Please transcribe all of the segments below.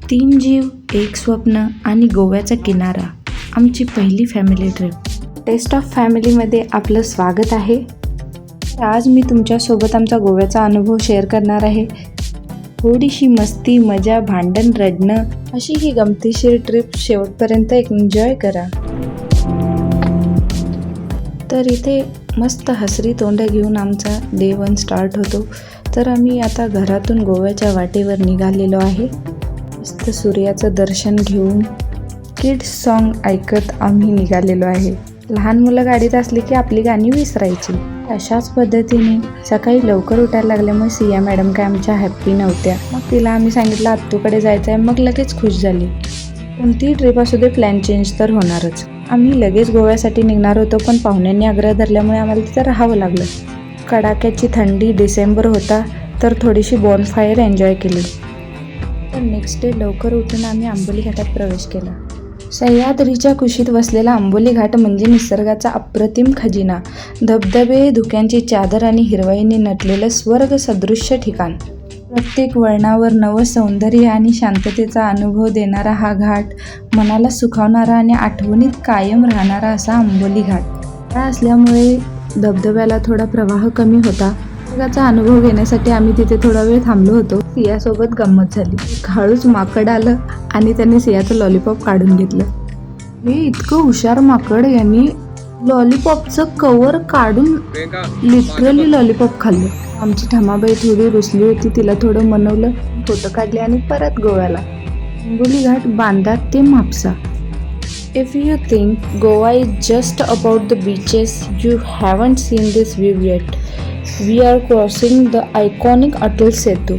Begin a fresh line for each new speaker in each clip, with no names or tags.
तीन जीव एक स्वप्न आणि गोव्याचा किनारा, आमची पहिली फॅमिली ट्रिप. टेस्ट ऑफ फॅमिलीमध्ये आपलं स्वागत आहे. आज मी तुमच्यासोबत आमचा गोव्याचा अनुभव शेअर करणार आहे. थोडीशी मस्ती, मजा, भांडण, रडणं अशी ही गमतीशीर ट्रिप शेवटपर्यंत एन्जॉय करा. तर इथे मस्त हसरी तोंड घेऊन आमचा डे 1 स्टार्ट होतो. तर आम्ही आता घरातून गोव्याच्या वाटेवर निघालेलो आहे. मस्त सूर्याचं दर्शन घेऊन किड्स सॉन्ग ऐकत आम्ही निघालेलो आहे. लहान मुलं गाडीत असली की आपली गाणी विसरायची. अशाच पद्धतीने सकाळी लवकर उठायला लागल्यामुळे सिया मॅडम काय आमच्या हॅप्पी नव्हत्या. मग तिला आम्ही सांगितलं आत्तूकडे जायचं आहे. मग लगेच खुश झाली. कोणतीही ट्रिप असू दे, प्लॅन चेंज तर होणारच. आम्ही लगेच गोव्यासाठी निघणार होतो, पण पाहुण्यांनी आग्रह धरल्यामुळे आम्हाला तिथं राहावं लागलं. कडाक्याची थंडी, डिसेंबर होता, तर थोडीशी बॉनफायर एन्जॉय केली. तर नेक्स्ट डे लवकर उठून आम्ही आंबोली घाटात प्रवेश केला. सह्याद्रीच्या कुशीत वसलेला आंबोली घाट म्हणजे निसर्गाचा अप्रतिम खजिना. धबधबे, धुक्यांची चादर आणि हिरवाईने नटलेलं स्वर्ग सदृश्य ठिकाण. प्रत्येक वळणावर नवं सौंदर्य आणि शांततेचा अनुभव देणारा हा घाट, मनाला सुखावणारा आणि आठवणीत कायम राहणारा असा आंबोली घाट. त्या असल्यामुळे धबधब्याला थोडा प्रवाह कमी होता. निसर्गाचा अनुभव घेण्यासाठी आम्ही तिथे थोडा वेळ थांबलो होतो. सियासोबत गंमत झाली. हळूच माकड आलं आणि त्याने सियाचं लॉलीपॉप काढून घेतलं. हे इतकं हुशार माकड, यांनी लॉलीपॉपचं कवर काढून लिटरली लॉलीपॉप खाल्लं. आमची ठमाबाई थोडी रुसली होती. तिला थोडं मनवलं, फोटो काढले आणि परत गोव्याला. आंबोली घाट बांदा ते Mapusa. If you think Goa is just about the beaches, you haven't seen this view yet. We are crossing the iconic Atal Setu.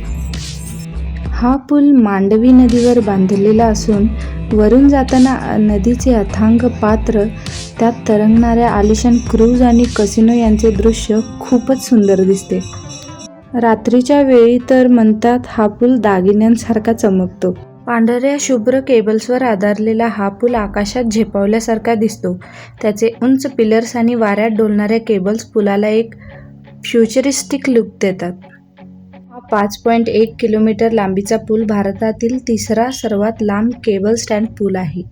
हा पूल मांडवी नदीवर बांधलेला असून वरून जाताना नदीचे अथांग पात्र, त्यात तरंगणाऱ्या आलिशान क्रूज आणि कसिनो यांचे दृश्य खूपच सुंदर दिसते. रात्रीच्या वेळी तर म्हणतात हा पूल दागिन्यांसारखा चमकतो. पांढऱ्या शुभ्र केबल्सवर आधारलेला हा पूल आकाशात झेपावल्यासारखा दिसतो. त्याचे उंच पिलर्स आणि वाऱ्यात डोलणाऱ्या केबल्स पुलाला एक फ्युचरिस्टिक लुक देतात. हा 5.1 किलोमीटर लांबीचा पूल भारतातील तिसरा सर्वात लांब केबल स्टँड पूल आहे.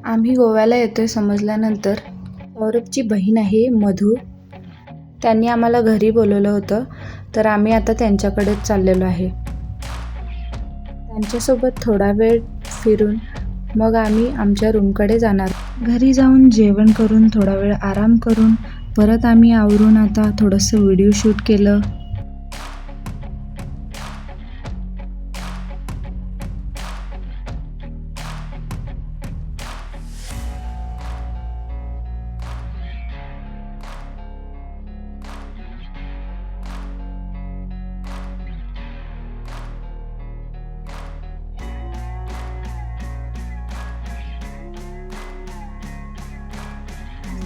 आम्ही गोव्याला येतोय समजल्यानंतर सौरभची बहीण आहे मधू, त्यांनी आम्हाला घरी बोलवलं होतं. तर आम्ही आता त्यांच्याकडेच चाललेलो आहे. त्यांच्यासोबत थोडा वेळ फिरून मग आम्ही आमच्या रूमकडे जाणार. घरी जाऊन जेवण करून थोडा वेळ आराम करून परत आम्ही आवरून आता थोडंसं व्हिडिओ शूट केलं.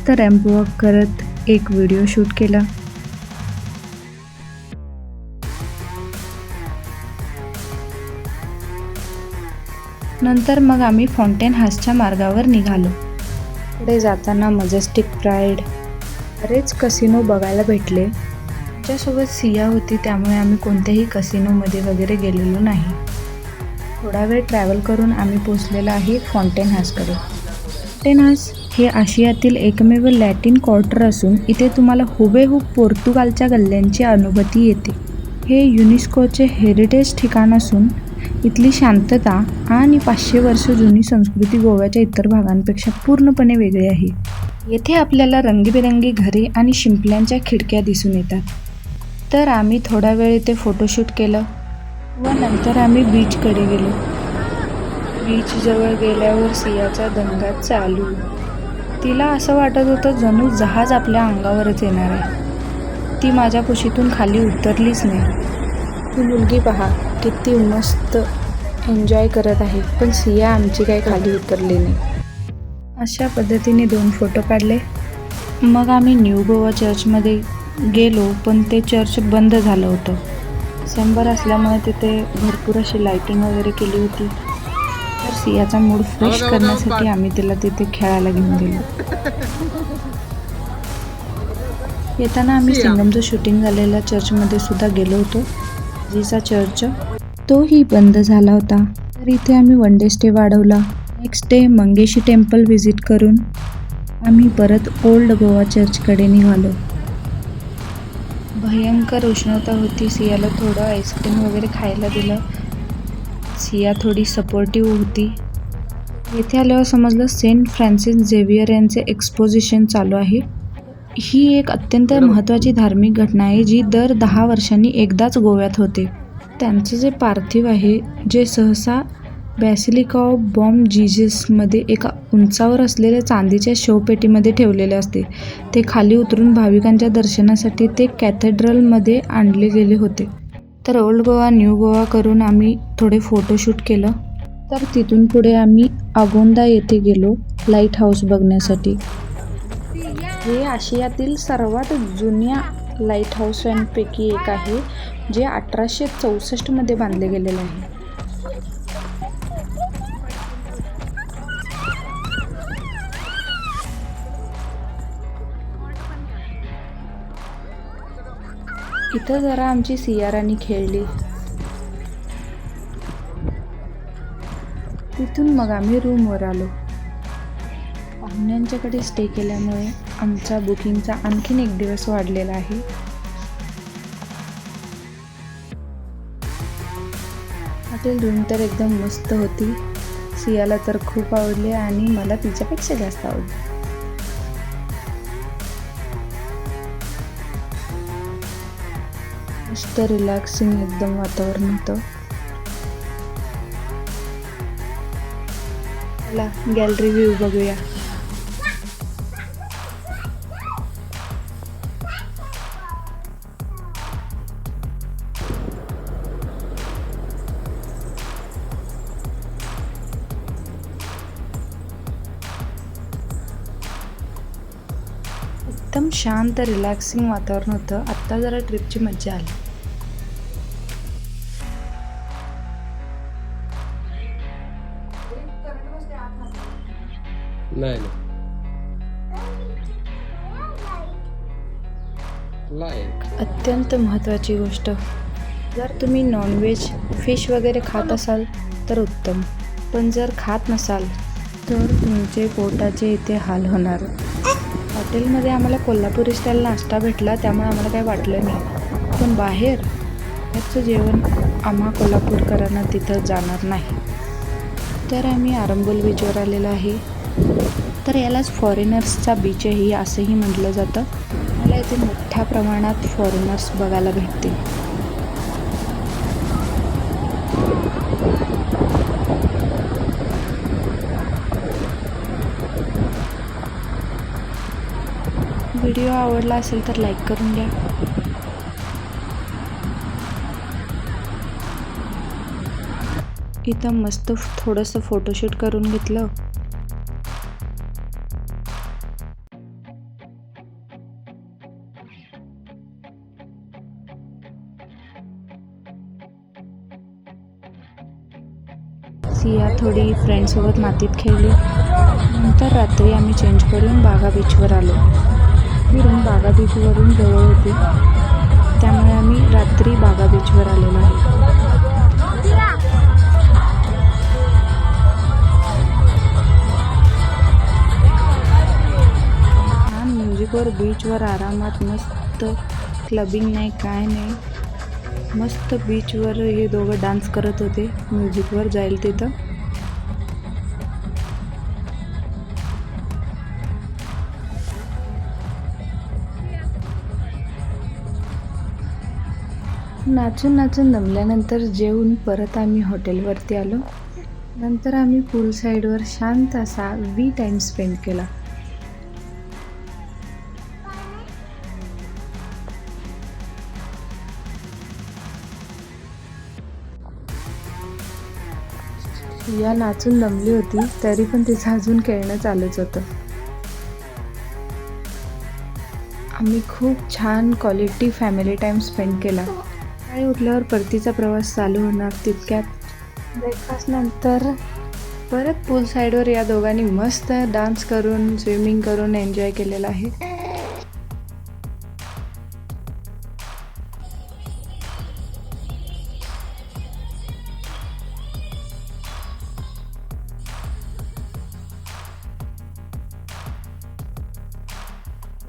तर रॅम्प वॉक करत एक व्हिडिओ शूट केला. नंतर मग आम्ही फाउंटेन हाऊसच्या मार्गावर निघालो. पुढे जाताना मजेस्टिक प्राईड, बरेच कसिनो बघायला भेटले. आमच्यासोबत सिया होती, त्यामुळे आम्ही कोणत्याही कसिनोमध्ये वगैरे गेलेलो नाही. थोडा वेळ ट्रॅव्हल करून आम्ही पोचलेलो आहे फाउंटेन हाऊसकडे. फाउंटेन हाऊस हे आशियातील एकमेव लॅटिन क्वार्टर असून इथे तुम्हाला हुबेहूब पोर्तुगालच्या गल्ल्यांची अनुभूती येते. हे युनेस्कोचे हेरिटेज ठिकाण असून इथली शांतता आणि 500 वर्ष जुनी संस्कृती गोव्याच्या इतर भागांपेक्षा पूर्णपणे वेगळी आहे. येथे आपल्याला रंगीबेरंगी घरे आणि शिंपल्यांच्या खिडक्या दिसून येतात. तर आम्ही थोडा वेळ इथे फोटोशूट केलं व नंतर आम्ही बीचकडे गेलो. बीचजवळ गेल्यावर सियाचा दंगा चालू. तिला असं वाटत होतं जणू जहाज आपल्या अंगावरच येणार आहे. ती माझ्या कुशीतून खाली उतरलीच नाही. ती मुलगी पहा किती मस्त एन्जॉय करत आहे, पण सिया आमची काही खाली उतरली नाही. अशा पद्धतीने 2 फोटो काढले. मग आम्ही न्यू गोवा चर्चमध्ये गेलो, पण ते चर्च बंद झालं होतं. डिसेंबर असल्यामुळे तिथे भरपूर अशी लाईटिंग वगैरे केली होती. तर सियाचा मूड फ्रेश करण्यासाठी आम्ही तिला तिथे खेळायला घेऊन गेलो. येताना आम्ही सिंगमचं शूटिंग झालेल्या चर्चमध्ये सुद्धा गेलो होतो. जीचा चर्च तोही बंद झाला होता. तर इथे आम्ही वन डे स्टे वाढवला. Next day Mangeshi temple visit करून आम्ही परत ओल्ड गोवा चर्चकडे निघालो. भयंकर उष्णता होती. सियाला थोडं आईस्क्रीम वगैरे खायला दिलं. सिया थोडी सपोर्टिव्ह होती. येथे आल्यावर समजलं सेंट फ्रान्सिस झेवियर यांचे एक्सपोजिशन चालू आहे. ही एक अत्यंत महत्त्वाची धार्मिक घटना आहे जी दर 10 वर्षांनी एकदाच गोव्यात होते. त्यांचे जे पार्थिव आहे जे सहसा बॅसिलिका ऑफ बॉम जीजसमध्ये एका उंचावर असलेल्या चांदीच्या शवपेटीमध्ये ठेवलेले असते. ते खाली उतरून भाविकांच्या दर्शनासाठी ते कॅथेड्रलमध्ये आणले गेले होते. तर ओल्ड गोवा न्यू गोवा करून आम्ही थोडे फोटोशूट केलं. तर तिथून पुढे आम्ही अगोंदा येथे गेलो लाईट हाऊस बघण्यासाठी. हे आशियातील सर्वात जुन्या लाईट हाऊसांपैकी एक आहे जे 1864 मध्ये बांधले गेलेले आहे. इथं जरा आमची सियारानी खेळली. तिथून मग आम्ही रूमवर आलो. पाहुण्यांच्याकडे स्टे केल्यामुळे आमचा बुकिंगचा आणखीन एक दिवस वाढलेला आहे. हॉटेल रूम तर एकदम मस्त होती. सियाला तर खूप आवडली आणि मला तिच्यापेक्षा जास्त आवडली. मस्त रिलॅक्सिंग एकदम वातावरण होतं. चला गॅलरी व्ह्यू बघूया. एकदम शांत रिलॅक्सिंग वातावरण होतं. आत्ता जरा ट्रिपची मज्जा आली. अत्यंत महत्त्वाची गोष्ट, जर तुम्ही नॉनव्हेज फिश वगैरे खात असाल तर उत्तम, पण जर खात नसाल तर तुमचे पोटाचे इथे हाल होणार. हॉटेलमध्ये आम्हाला कोल्हापुरी स्टाईल नाश्ता भेटला त्यामुळे आम्हाला काही वाटलं नाही, पण बाहेर याचं जेवण आम्हा कोल्हापूरकरांना तिथं जाणार नाही. तर आम्ही आरंबोल बीचवर आलेलो आहे. तर यालाच फॉरेनर्सचा बीचही असंही म्हटलं जातं. मला इथे मोठ्या प्रमाणात फॉरेनर्स बघायला भेटतील. व्हिडिओ आवडला असेल तर लाईक करून द्या. इथं मस्त थोडंसं फोटोशूट करून घेतलं. सिया थोडी फ्रेंडसोबत मातीत खेळली. नंतर रात्री आम्ही चेंज करून बागा बीचवर आलो. ही रूम बागा बीचवरून जवळ होती त्यामुळे आम्ही रात्री बागा बीचवर आलेलो आहे. छान म्युझिकवर बीचवर आरामात मस्त, क्लबिंग नाही काय नाही, मस्त बीचवर हे दोघं डान्स करत होते म्युझिकवर जाईल तिथं. नाचून नाचून दमल्यानंतर जेवून परत आम्ही हॉटेलवरती आलो. नंतर आम्ही पूल साईडवर शांत असा टाईम स्पेंड केला. या नाचून दमली होती तरी पण तिचं अजून खेळणं चालूच होतं. आम्ही खूप छान क्वालिटी फॅमिली टाईम स्पेंड केला. सकाळी उठल्यावर परतीचा प्रवास चालू होणार तितक्यात ब्रेकफास्ट नंतर परत पूल साईडवर या दोघांनी मस्त डान्स करून स्विमिंग करून एन्जॉय केलेला आहे.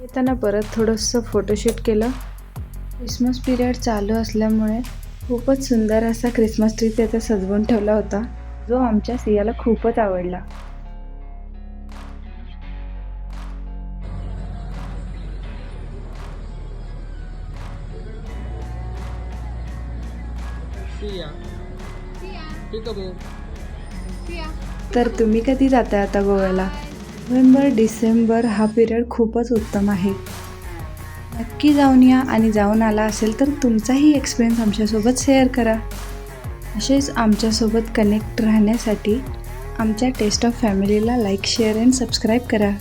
येताना परत थोडंसं फोटोशूट केलं. क्रिसमस पिरियड चालू असल्यामुळे खूपच सुंदर असा क्रिसमस ट्री त्याचा सजवून ठेवला होता, जो आमच्या सियाला खूपच आवडला. तर तुम्ही कधी जाताय आता गोव्याला? नोव्हेंबर डिसेंबर हा पिरियड खूपच उत्तम आहे. नक्की जाऊन या आणि जाऊन आला असेल तर तुमचाही एक्सपिरियन्स आमच्यासोबत शेअर करा. असेच आमच्यासोबत कनेक्ट राहण्यासाठी आमच्या टेस्ट ऑफ फॅमिलीला लाईक, शेअर अँड सबस्क्राईब करा.